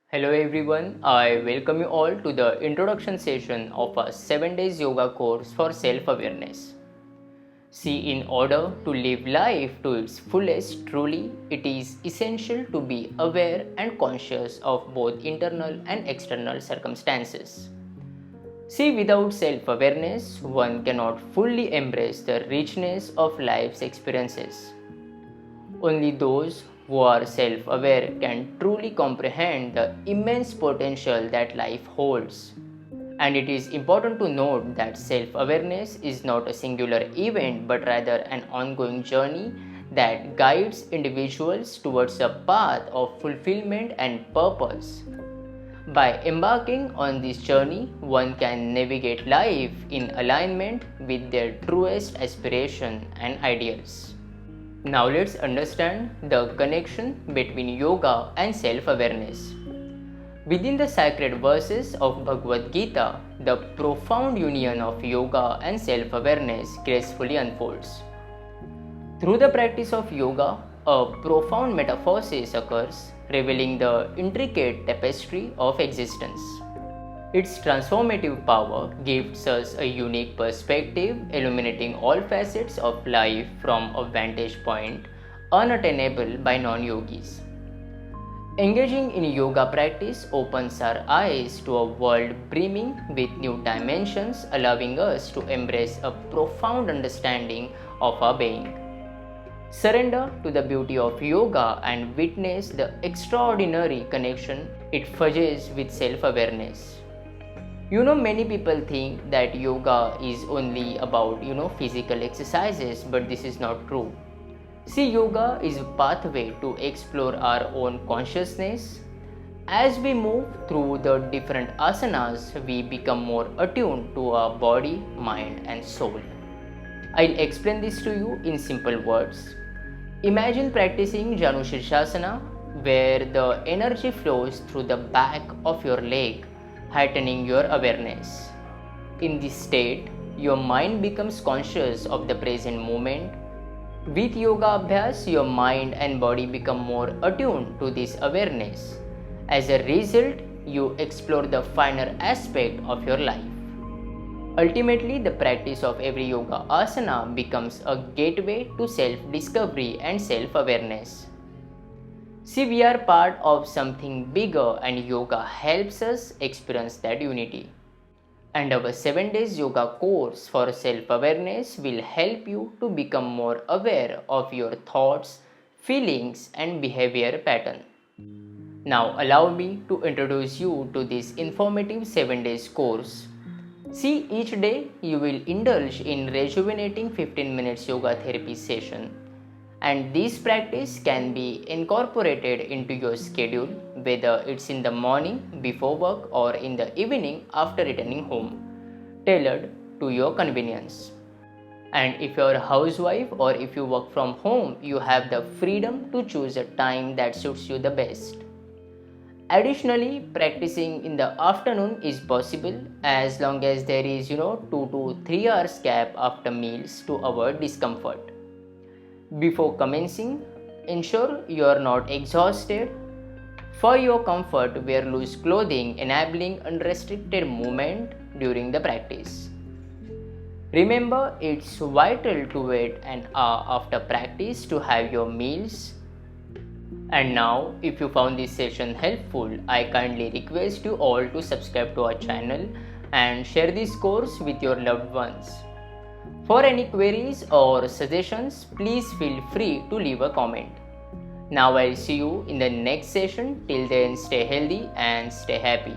Hello everyone, I welcome you all to the introduction session of a 7 days yoga course for self-awareness. See, in order to live life to its fullest, truly, it is essential to be aware and conscious of both internal and external circumstances. See, without self-awareness, one cannot fully embrace the richness of life's experiences. Only those who are self aware can truly comprehend the immense potential that life holds. And it is important to note that self awareness is not a singular event but rather an ongoing journey that guides individuals towards a path of fulfillment and purpose. By embarking on this journey, one can navigate life in alignment with their truest aspiration and ideals. Now let's understand the connection between yoga and self-awareness. Within the sacred verses of Bhagavad Gita, the profound union of yoga and self-awareness gracefully unfolds. Through the practice of yoga, a profound metamorphosis occurs, revealing the intricate tapestry of existence. Its transformative power gives us a unique perspective, illuminating all facets of life from a vantage point unattainable by non-yogis. Engaging in yoga practice opens our eyes to a world brimming with new dimensions, allowing us to embrace a profound understanding of our being. Surrender to the beauty of yoga and witness the extraordinary connection it forges with self-awareness. Many people think that yoga is only about, physical exercises, but this is not true. See, yoga is a pathway to explore our own consciousness. As we move through the different asanas, we become more attuned to our body, mind, and soul. I'll explain this to you in simple words. Imagine practicing Janu Shirshasana, where the energy flows through the back of your leg, heightening your awareness. In this state, your mind becomes conscious of the present moment. With yoga abhyas, your mind and body become more attuned to this awareness. As a result, you explore the finer aspect of your life. Ultimately, the practice of every yoga asana becomes a gateway to self-discovery and self-awareness. See, we are part of something bigger, and yoga helps us experience that unity. And our 7 days yoga course for self-awareness will help you to become more aware of your thoughts, feelings, and behavior pattern. Now allow me to introduce you to this informative 7 days course. See, each day you will indulge in rejuvenating 15 minutes yoga therapy session. And this practice can be incorporated into your schedule, whether it's in the morning before work or in the evening after returning home, tailored to your convenience. And if you're a housewife or if you work from home, you have the freedom to choose a time that suits you the best. Additionally, practicing in the afternoon is possible as long as there is 2 to 3 hours gap after meals to avoid discomfort. Before commencing, ensure you are not exhausted. For your comfort, wear loose clothing, enabling unrestricted movement during the practice. Remember, it's vital to wait an hour after practice to have your meals. And now, if you found this session helpful, I kindly request you all to subscribe to our channel and share this course with your loved ones. For any queries or suggestions, please feel free to leave a comment. Now I'll see you in the next session. Till then, stay healthy and stay happy.